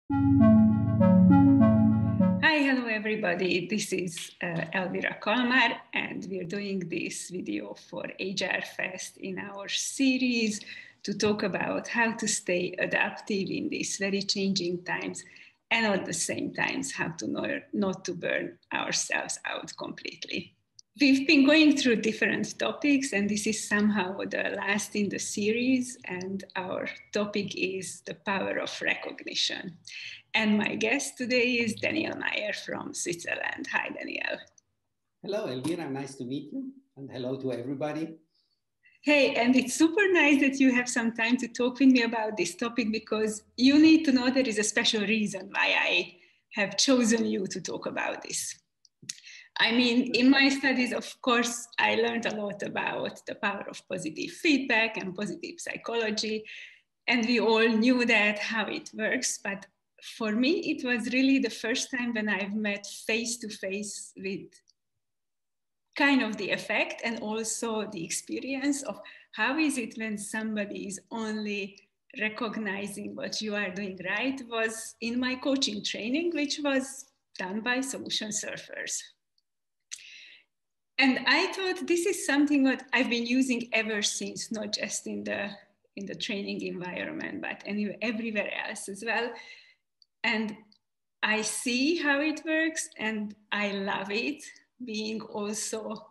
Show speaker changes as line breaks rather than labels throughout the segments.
Hi, hello everybody. This is Elvira Kalmár, and we're doing this video for HR Fest in our series to talk about how to stay adaptive in these very changing times, and at the same time, how to know not to burn ourselves out completely. We've been going through different topics, and this is somehow the last in the series, and our topic is the power of recognition. And my guest today is Meier from Switzerland. Hi, Daniel.
Hello, Elvira. Nice to meet you. And hello to everybody.
Hey, and it's super nice that you have some time to talk with me about this topic, because you need to know there is a special reason why I have chosen you to talk about this. I mean, in my studies, of course, I learned a lot about the power of positive feedback and positive psychology. And we all knew that, how it works. But for me, it was really the first time when I've met face to face with kind of the effect and also the experience of how is it when somebody is only recognizing what you are doing right, was in my coaching training, which was done by Solutionsurfers. And I thought this is something that I've been using ever since, not just in the training environment, but anyway, everywhere else as well. And I see how it works, and I love it, being also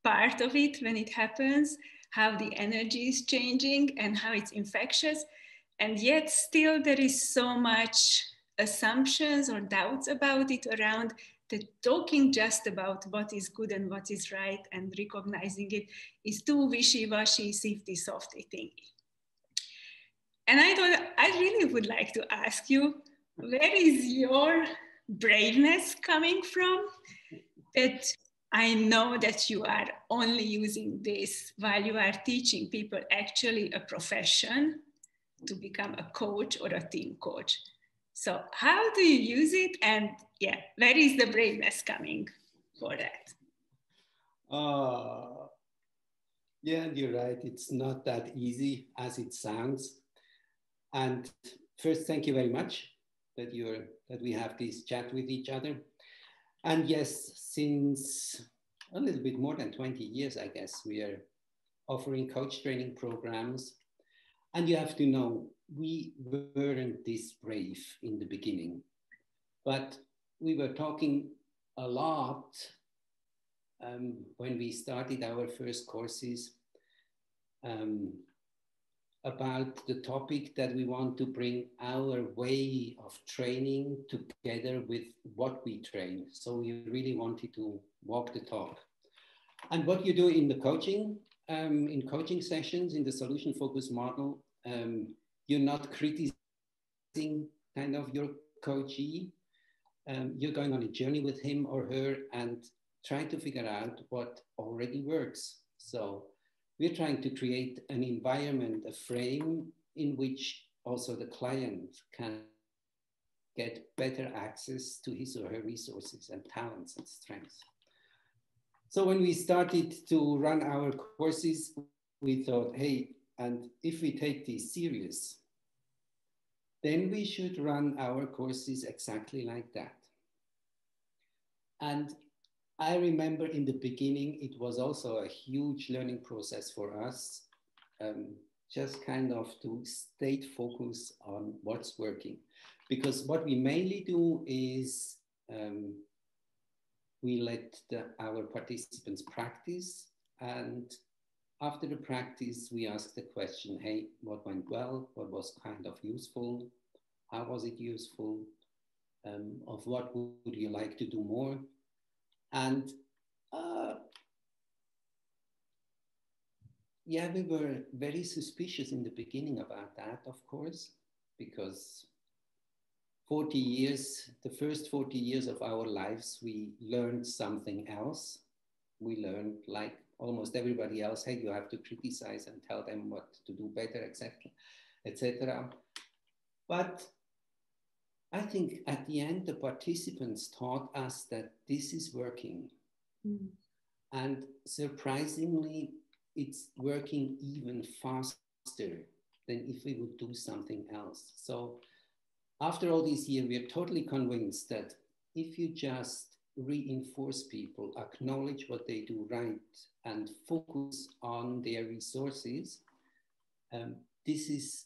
part of it when it happens, how the energy is changing and how it's infectious. And yet still there is so much assumptions or doubts about it around, that talking just about what is good and what is right and recognizing it is too wishy-washy, softy thingy. And I thought I really would like to ask you, where is your braveness coming from? That I know that you are only using this while you are teaching people actually a profession to become a coach or a team coach. So how do you use it? And yeah, where is the braveness coming for that?
Yeah, you're right. It's not that easy as it sounds. And first, thank you very much that we have this chat with each other. And yes, since a little bit more than 20 years, I guess, we are offering coach training programs. And you have to know, we weren't this brave in the beginning, but we were talking a lot when we started our first courses about the topic that we want to bring our way of training together with what we train. So we really wanted to walk the talk. And what you do in the coaching, in coaching sessions, in the solution focused model, you're not criticizing kind of your coachee. You're going on a journey with him or her and trying to figure out what already works. So we're trying to create an environment, a frame in which also the client can get better access to his or her resources and talents and strengths. So when we started to run our courses, we thought, hey, and if we take this serious, then we should run our courses exactly like that. And I remember in the beginning, it was also a huge learning process for us, just kind of to stay focused on what's working. Because what we mainly do is we let our participants practice, and after the practice, we ask the question, hey, what went well? What was kind of useful? How was it useful? Of what would you like to do more? And yeah, we were very suspicious in the beginning about that, of course, because 40 years, the first 40 years of our lives, we learned something else. We learned, like almost everybody else, hey, you have to criticize and tell them what to do better, etc., etc. But I think at the end, the participants taught us that this is working. Mm. And surprisingly, it's working even faster than if we would do something else. So after all these years, we are totally convinced that if you just reinforce people, acknowledge what they do right, and focus on their resources, this is,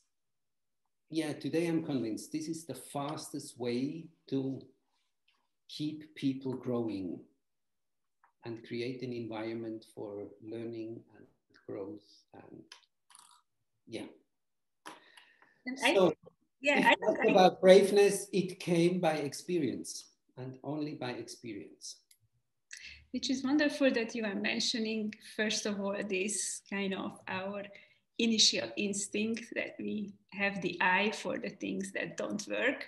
yeah, today I'm convinced this is the fastest way to keep people growing and create an environment for learning and growth. And yeah.
And
so if you talk about braveness, it came by experience and only by experience.
Which is wonderful that you are mentioning, first of all, this kind of our initial instinct that we have the eye for the things that don't work.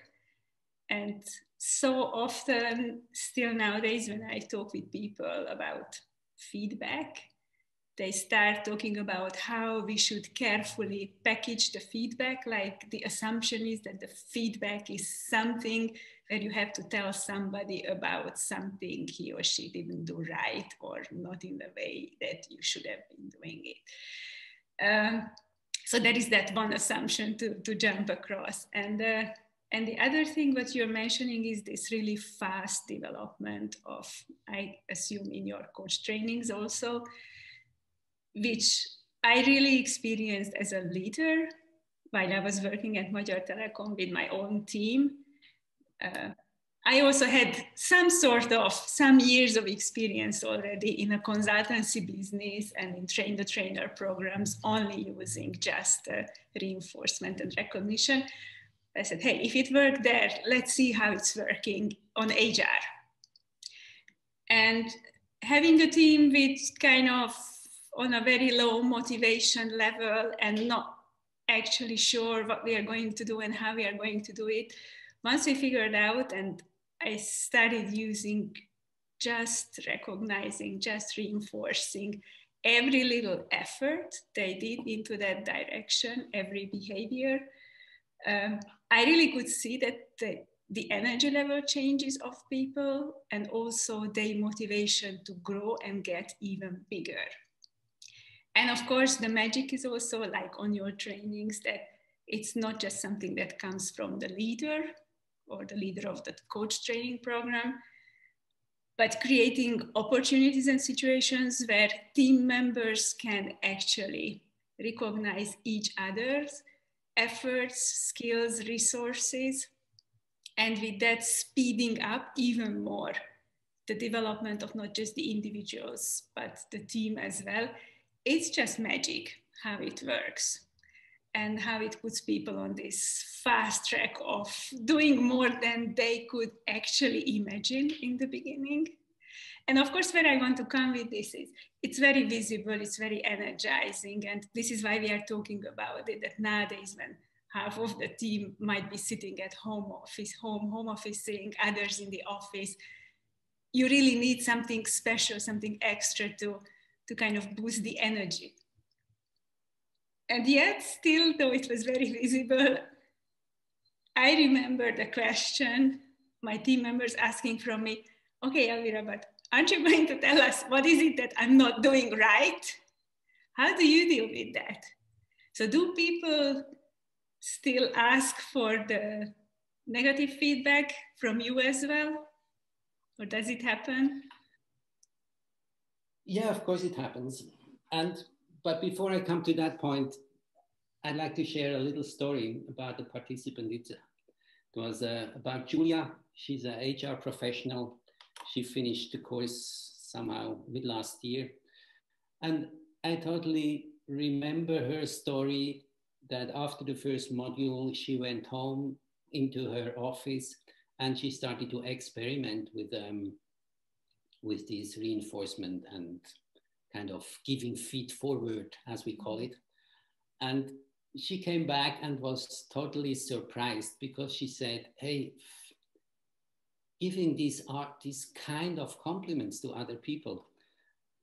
And so often, still nowadays, when I talk with people about feedback, they start talking about how we should carefully package the feedback. Like the assumption is that the feedback is something where you have to tell somebody about something he or she didn't do right or not in the way that you should have been doing it. So that is that one assumption to jump across. And the other thing what you're mentioning is this really fast development of, I assume in your coach trainings also, which I really experienced as a leader while I was working at Magyar Telekom with my own team. I also had some years of experience already in a consultancy business and in train-the-trainer programs, only using just reinforcement and recognition. I said, hey, if it worked there, let's see how it's working on HR. And having a team with kind of on a very low motivation level and not actually sure what we are going to do and how we are going to do it, once we figured out, and I started using just recognizing, just reinforcing every little effort they did into that direction, every behavior, I really could see that the energy level changes of people and also their motivation to grow and get even bigger. And of course, the magic is also like on your trainings that it's not just something that comes from the leader or the leader of the coach training program, but creating opportunities and situations where team members can actually recognize each other's efforts, skills, resources, and with that speeding up even more the development of not just the individuals, but the team as well. It's just magic how it works and how it puts people on this fast track of doing more than they could actually imagine in the beginning. And of course, where I want to come with this is, it's very visible, it's very energizing. And this is why we are talking about it, that nowadays when half of the team might be sitting at home officing, others in the office, you really need something special, something extra to kind of boost the energy. And yet still, though it was very visible, I remember the question, my team members asking from me, okay, Elvira, but aren't you going to tell us what is it that I'm not doing right? How do you deal with that? So do people still ask for the negative feedback from you as well? Or does it happen?
Yeah, of course it happens. But before I come to that point, I'd like to share a little story about the participant. It was about Julia. She's an HR professional. She finished the course somehow mid last year. And I totally remember her story that after the first module, she went home into her office and she started to experiment with this reinforcement and kind of giving feed forward, as we call it. And she came back and was totally surprised because she said, hey, giving these kind of compliments to other people,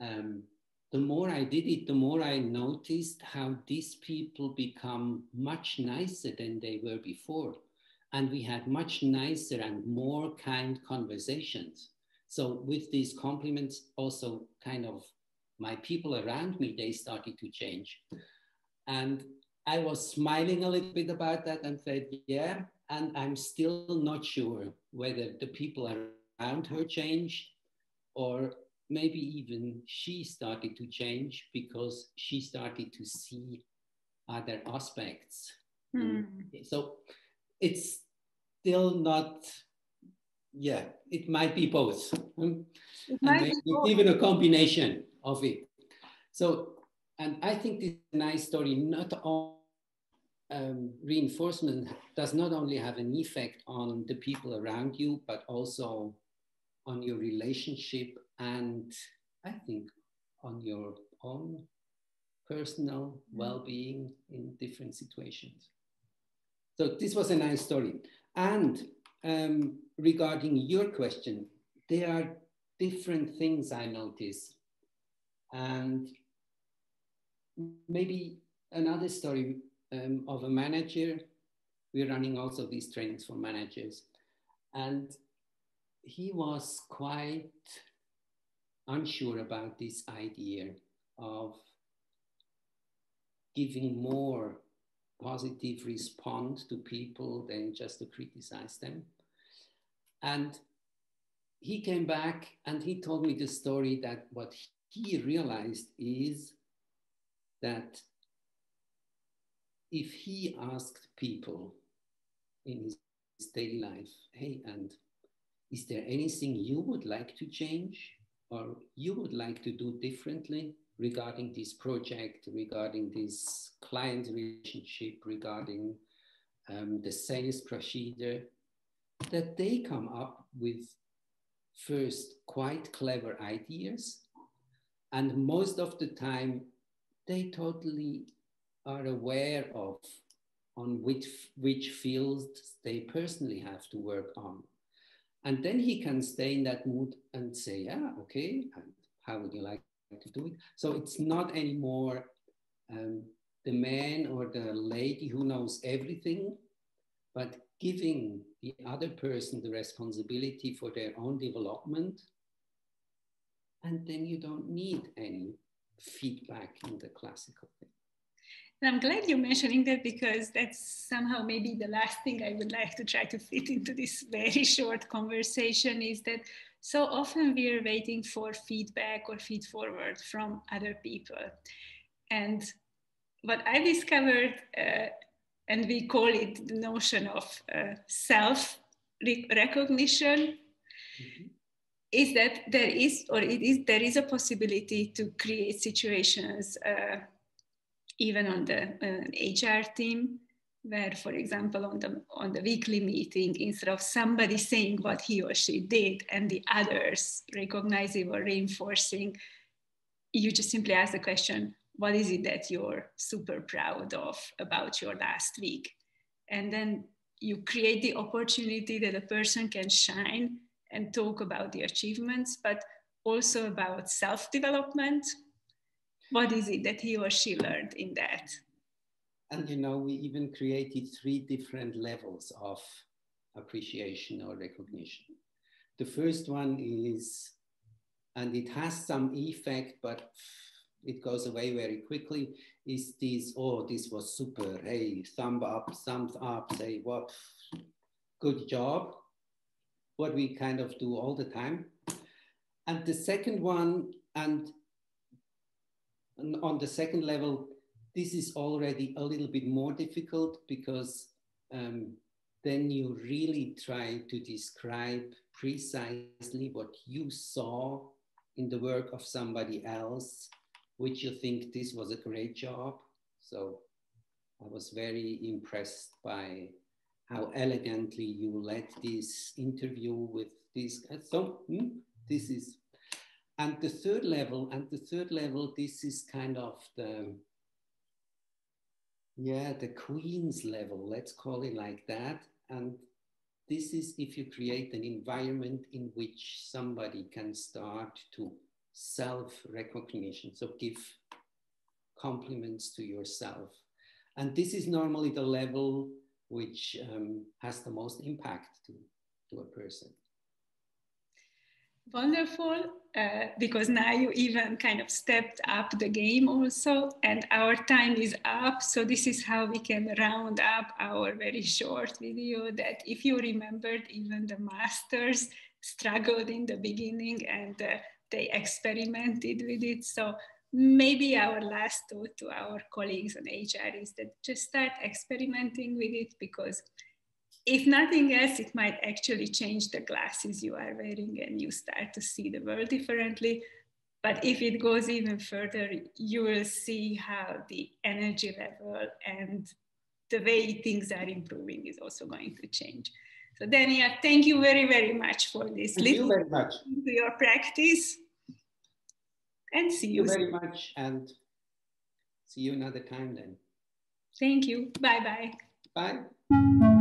the more I did it, the more I noticed how these people become much nicer than they were before. And we had much nicer and more kind conversations. So with these compliments, also kind of my people around me, they started to change. And I was smiling a little bit about that and said, yeah, And I'm still not sure whether the people around her changed, or maybe even she started to change because she started to see other aspects. So it's still not, yeah, it might be both. And maybe it's even a combination of it. So, and I think this is a nice story. Not all reinforcement does not only have an effect on the people around you, but also on your relationship, and I think on your own personal well-being in different situations. So this was a nice story. And regarding your question, there are different things I notice. And maybe another story of a manager. We're running also these trainings for managers. And he was quite unsure about this idea of giving more positive response to people than just to criticize them. And he came back and he told me the story that what he realized is that if he asked people in his daily life, hey, and is there anything you would like to change or you would like to do differently regarding this project, regarding this client relationship, regarding the sales procedure, that they come up with first quite clever ideas. And most of the time, they totally are aware of on which fields they personally have to work on. And then he can stay in that mood and say, yeah, okay, and how would you like to do it? So it's not anymore the man or the lady who knows everything, but giving the other person the responsibility for their own development. And then you don't need any feedback in the classical thing.
And I'm glad you're mentioning that, because that's somehow maybe the last thing I would like to try to fit into this very short conversation, is that so often we're waiting for feedback or feed forward from other people. And what I discovered, and we call it the notion of self-recognition, is that there is a possibility to create situations even on the HR team, where, for example, on the weekly meeting, instead of somebody saying what he or she did and the others recognizing or reinforcing, you just simply ask the question, what is it that you're super proud of about your last week? And then you create the opportunity that a person can shine and talk about the achievements, but also about self-development. What is it that he or she learned in that?
And we even created 3 different levels of appreciation or recognition. The first one is, and it has some effect, but it goes away very quickly, is this, oh, this was super, hey, thumbs up, say, what, good job, what we kind of do all the time. And the second one, and on the second level, this is already a little bit more difficult, because then you really try to describe precisely what you saw in the work of somebody else, which you think this was a great job. So I was very impressed by how elegantly you led this interview with this. So this is, and the third level, this is kind of the queen's level, let's call it like that. And this is if you create an environment in which somebody can start to self-recognition, so give compliments to yourself. And this is normally the level which has the most impact to a person.
Wonderful, because now you even kind of stepped up the game also, and our time is up. So this is how we can round up our very short video, that if you remembered, even the masters struggled in the beginning and they experimented with it. So maybe our last thought to our colleagues on HR is that just start experimenting with it, because if nothing else, it might actually change the glasses you are wearing and you start to see the world differently. But if it goes even further, you will see how the energy level and the way things are improving is also going to change. So Daniel, thank you very, very much for this.
Thank you very much.
To your practice. And see you.
Thank you very much, and see you another time then.
Thank you. Bye-bye.
Bye.